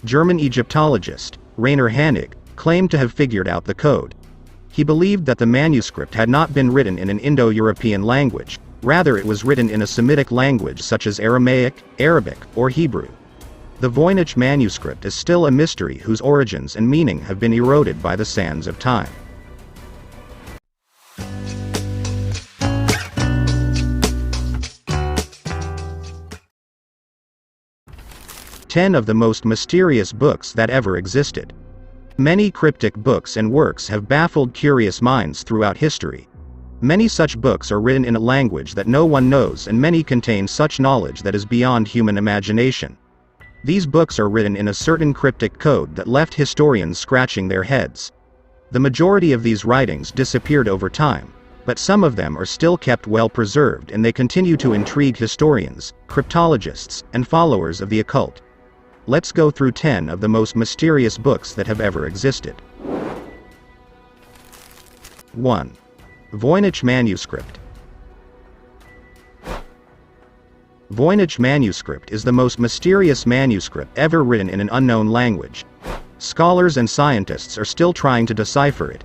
German Egyptologist, Rainer Hannig, claimed to have figured out the code. He believed that the manuscript had not been written in an Indo-European language, rather it was written in a Semitic language such as Aramaic, Arabic, or Hebrew. The VOYNICH manuscript is still a mystery whose origins and meaning have been eroded by the sands of time. Ten of the most mysterious books that ever existed. Many cryptic books and works have baffled curious minds throughout history. Many such books are written in a language that no one knows, and many contain such knowledge that is beyond human imagination. These books are written in a certain cryptic code that left historians scratching their heads. The majority of these writings disappeared over time, but some of them are still kept well preserved, and they continue to intrigue historians, cryptologists, and followers of the occult. Let's go through 10 of the most mysterious books that have ever existed. 1. VOYNICH manuscript. VOYNICH manuscript is the most mysterious manuscript ever written in an unknown language. Scholars and scientists are still trying to decipher it.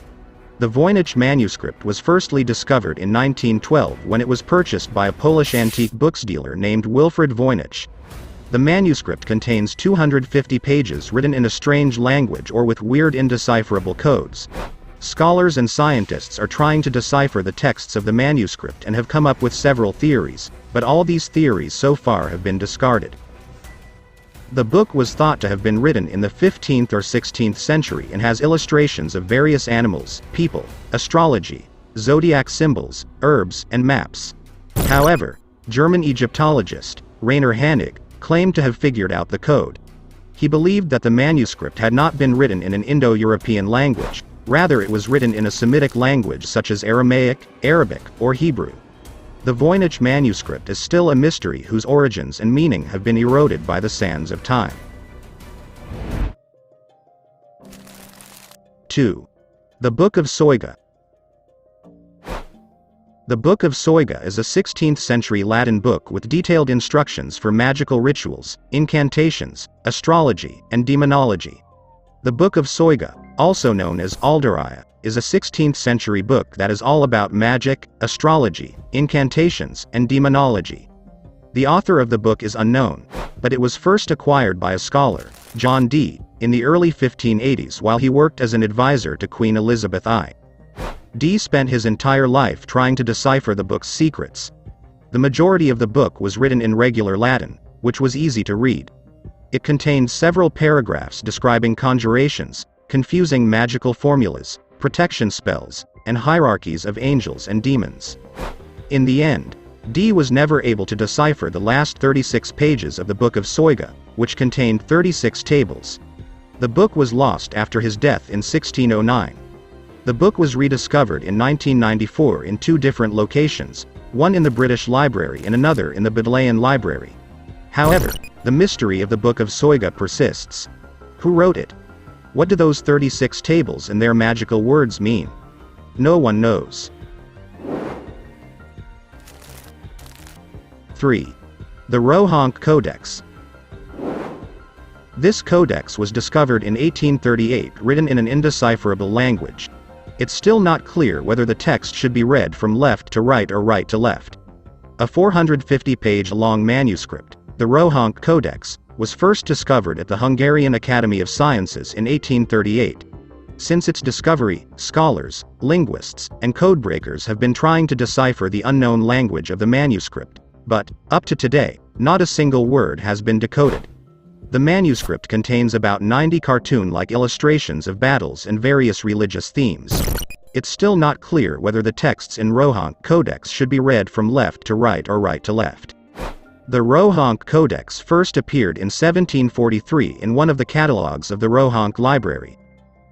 The VOYNICH manuscript was firstly discovered in 1912 when it was purchased by a Polish antique books dealer named Wilfrid Voynich. The manuscript contains 250 pages written in a strange language or with weird indecipherable codes. Scholars and scientists are trying to decipher the texts of the manuscript and have come up with several theories, but all these theories so far have been discarded. The book was thought to have been written in the 15th or 16th century and has illustrations of various animals, people, astrology, zodiac symbols, herbs, and maps. However, German Egyptologist, Rainer Hannig, claimed to have figured out the code. He believed that the manuscript had not been written in an Indo-European language, rather it was written in a Semitic language such as Aramaic, Arabic, or Hebrew. The VOYNICH manuscript is still a mystery whose origins and meaning have been eroded by the sands of time. 2. The Book of Soiga. The Book of Soiga is a 16th-century Latin book with detailed instructions for magical rituals, incantations, astrology, and demonology. The Book of Soiga, also known as Alderaya, is a 16th-century book that is all about magic, astrology, incantations, and demonology. The author of the book is unknown, but it was first acquired by a scholar, John Dee, in the early 1580s while he worked as an advisor to Queen Elizabeth I. Dee spent his entire life trying to decipher the book's secrets. The majority of the book was written in regular Latin, which was easy to read. It contained several paragraphs describing conjurations, confusing magical formulas, protection spells, and hierarchies of angels and demons. In the end, Dee was never able to decipher the last 36 pages of the Book of Soiga, which contained 36 tables. The book was lost after his death in 1609. The book was rediscovered in 1994 in two different locations, one in the British Library and another in the Bodleian Library. However, the mystery of the Book of Soiga persists. Who wrote it? What do those 36 tables and their magical words mean? No one knows. 3. The Rohonc Codex. This codex was discovered in 1838, written in an indecipherable language. It's still not clear whether the text should be read from left to right or right to left. A 450-page-long manuscript, the Rohonc Codex, was first discovered at the Hungarian Academy of Sciences in 1838. Since its discovery, scholars, linguists, and codebreakers have been trying to decipher the unknown language of the manuscript, but, up to today, not a single word has been decoded. The manuscript contains about 90 cartoon-like illustrations of battles and various religious themes. It's still not clear whether the texts in Rohonc Codex should be read from left to right or right to left. The Rohonc Codex first appeared in 1743 in one of the catalogues of the Rohonc Library.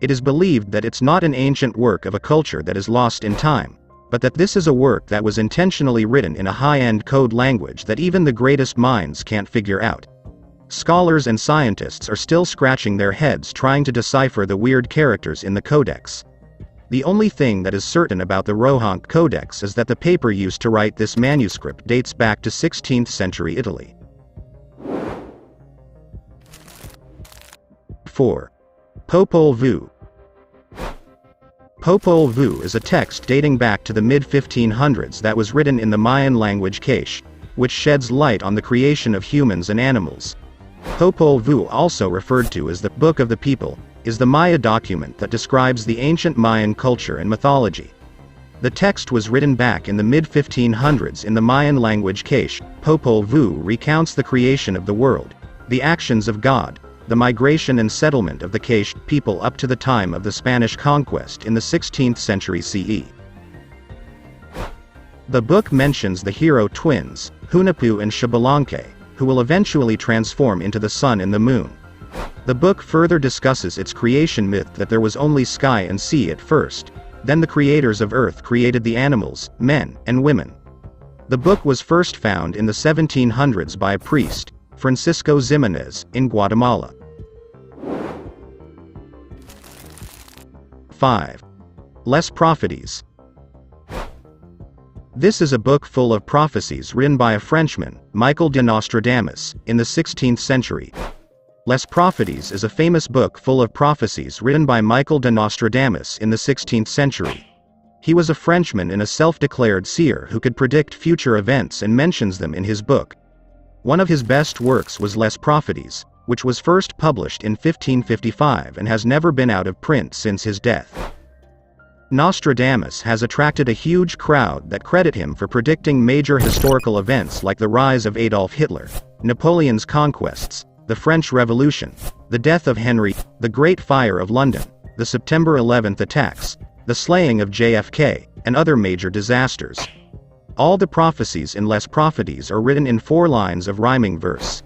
It is believed that it's not an ancient work of a culture that is lost in time, but that this is a work that was intentionally written in a high-end code language that even the greatest minds can't figure out. Scholars and scientists are still scratching their heads trying to decipher the weird characters in the codex. The only thing that is certain about the Rohonc Codex is that the paper used to write this manuscript dates back to 16th century Italy. 4. Popol Vuh. Popol Vuh is a text dating back to the mid-1500s that was written in the Mayan language Quiche, which sheds light on the creation of humans and animals. Popol Vuh, also referred to as the Book of the People, is the Maya document that describes the ancient Mayan culture and mythology. The text was written back in the mid-1500s in the Mayan language Quiche. Popol Vuh recounts the creation of the world, the actions of God, the migration and settlement of the Quiche people up to the time of the Spanish conquest in the 16th century CE. The book mentions the hero twins, Hunahpu and Xbalanque, who will eventually transform into the sun and the moon. The book further discusses its creation myth that there was only sky and sea at first, then the creators of earth created the animals, men, and women. The book was first found in the 1700s by a priest, Francisco Ximenez, in Guatemala. 5. Les Propheties. This is a book full of prophecies written by a Frenchman, Michael de Nostradamus, in the 16th century. Les Propheties is a famous book full of prophecies written by Michael de Nostradamus in the 16th century. He was a Frenchman and a self-declared seer who could predict future events and mentions them in his book. One of his best works was Les Propheties, which was first published in 1555 and has never been out of print since his death. Nostradamus has attracted a huge crowd that credit him for predicting major historical events like the rise of Adolf Hitler, Napoleon's conquests, the French Revolution, the death of Henry, the Great Fire of London, the September 11th attacks, the slaying of JFK, and other major disasters. All the prophecies in Les Propheties are written in 4 lines of rhyming verse.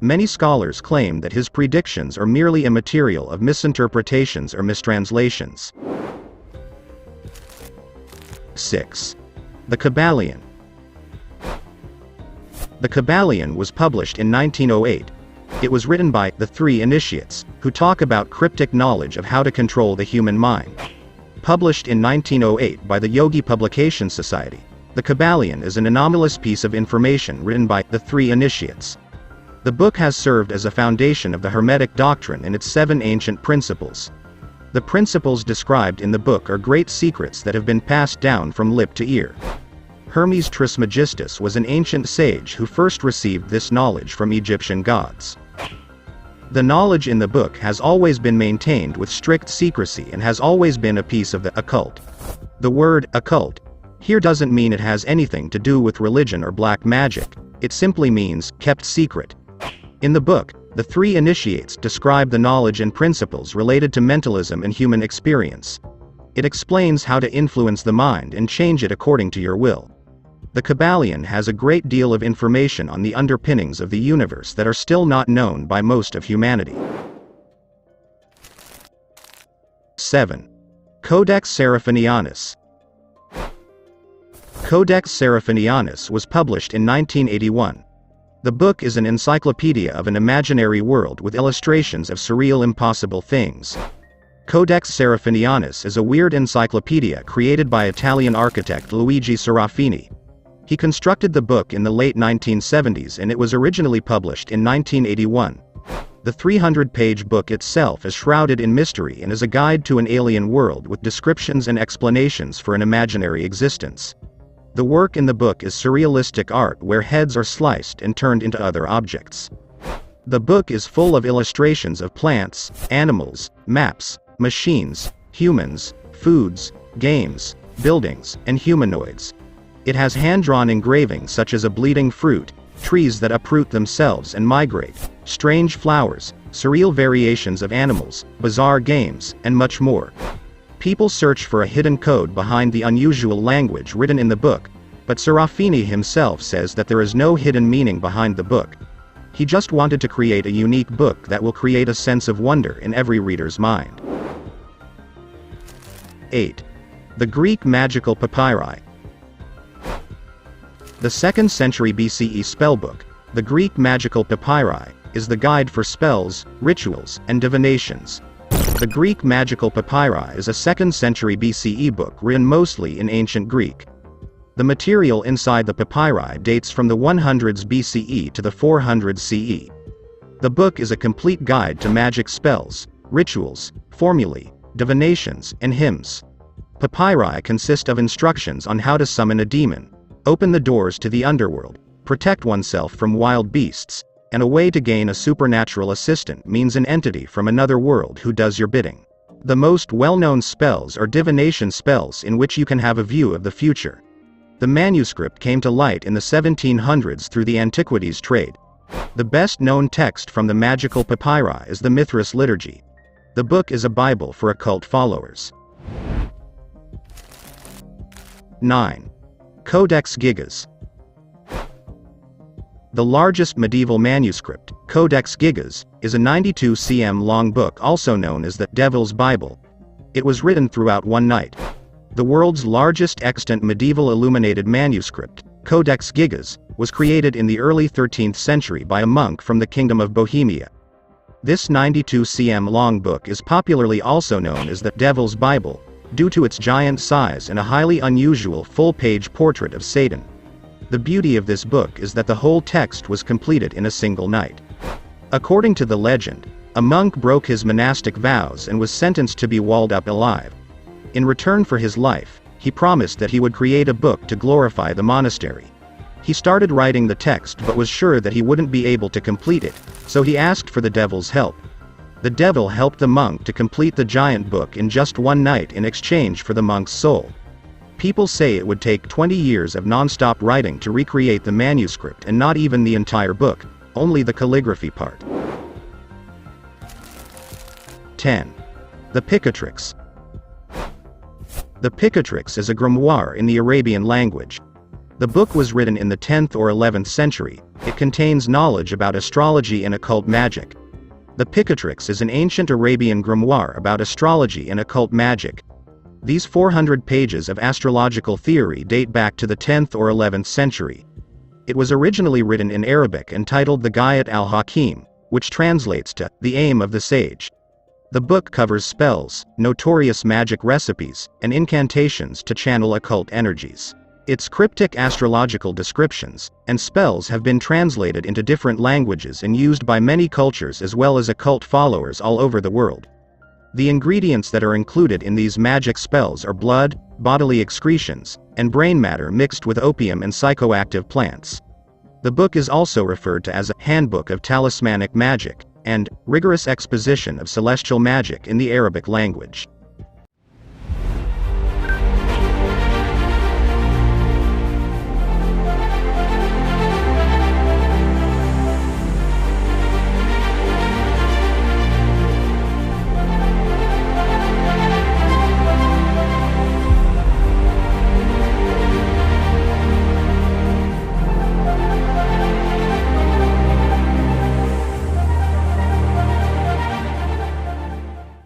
Many scholars claim that his predictions are merely immaterial of misinterpretations or mistranslations. 6. The Kybalion. The Kybalion was published in 1908. It was written by the 3 initiates, who talk about cryptic knowledge of how to control the human mind. Published in 1908 by the Yogi Publication Society, the Kybalion is an anomalous piece of information written by the 3 initiates. The book has served as a foundation of the Hermetic doctrine and its 7 ancient principles. The principles described in the book are great secrets that have been passed down from lip to ear. Hermes Trismegistus was an ancient sage who first received this knowledge from Egyptian gods. The knowledge in the book has always been maintained with strict secrecy and has always been a piece of the occult. The word occult here doesn't mean it has anything to do with religion or black magic, it simply means kept secret. In the book, the 3 initiates describe the knowledge and principles related to mentalism and human experience. It explains how to influence the mind and change it according to your will. The Kybalion has a great deal of information on the underpinnings of the universe that are still not known by most of humanity. 7. Codex Seraphinianus. Codex Seraphinianus was published in 1981. The book is an encyclopedia of an imaginary world with illustrations of surreal impossible things. Codex Seraphinianus is a weird encyclopedia created by Italian architect Luigi Serafini. He constructed the book in the late 1970s and it was originally published in 1981. The 300-page book itself is shrouded in mystery and is a guide to an alien world with descriptions and explanations for an imaginary existence. The work in the book is surrealistic art where heads are sliced and turned into other objects. The book is full of illustrations of plants, animals, maps, machines, humans, foods, games, buildings, and humanoids. It has hand-drawn engravings such as a bleeding fruit, trees that uproot themselves and migrate, strange flowers, surreal variations of animals, bizarre games, and much more. People search for a hidden code behind the unusual language written in the book, but Serafini himself says that there is no hidden meaning behind the book. He just wanted to create a unique book that will create a sense of wonder in every reader's mind. 8. The Greek Magical Papyri. The 2nd century BCE spellbook, the Greek Magical Papyri, is the guide for spells, rituals, and divinations. The Greek Magical Papyri is a 2nd century BCE book written mostly in ancient Greek. The material inside the papyri dates from the 100s BCE to the 400s CE. The book is a complete guide to magic spells, rituals, formulae, divinations, and hymns. Papyri consist of instructions on how to summon a demon, open the doors to the underworld, protect oneself from wild beasts, and a way to gain a supernatural assistant means an entity from another world who does your bidding. The most well-known spells are divination spells in which you can have a view of the future. The manuscript came to light in the 1700s through the antiquities trade. The best-known text from the magical papyri is the Mithras liturgy. The book is a Bible for occult followers. 9. Codex Gigas. The largest medieval manuscript, Codex Gigas, is a 92 cm long book also known as the Devil's Bible. It was written throughout one night. The world's largest extant medieval illuminated manuscript, Codex Gigas, was created in the early 13th century by a monk from the Kingdom of Bohemia. This 92 cm long book is popularly also known as the Devil's Bible, due to its giant size and a highly unusual full-page portrait of Satan. The beauty of this book is that the whole text was completed in a single night. According to the legend, a monk broke his monastic vows and was sentenced to be walled up alive. In return for his life, he promised that he would create a book to glorify the monastery. He started writing the text but was sure that he wouldn't be able to complete it, so he asked for the devil's help. The devil helped the monk to complete the giant book in just one night in exchange for the monk's soul. People say it would take 20 years of non-stop writing to recreate the manuscript, and not even the entire book, only the calligraphy part. 10. The Picatrix. The Picatrix is a grimoire in the Arabian language. The book was written in the 10th or 11th century. It contains knowledge about astrology and occult magic. The Picatrix is an ancient Arabian grimoire about astrology and occult magic. These 400 pages of astrological theory date back to the 10th or 11th century. It was originally written in Arabic and titled the Ghayat al-Hakim, which translates to the aim of the sage. The book covers spells, notorious magic recipes, and incantations to channel occult energies. Its cryptic astrological descriptions and spells have been translated into different languages and used by many cultures as well as occult followers all over the world. The ingredients that are included in these magic spells are blood, bodily excretions, and brain matter mixed with opium and psychoactive plants. The book is also referred to as a handbook of talismanic magic and rigorous exposition of celestial magic in the Arabic language.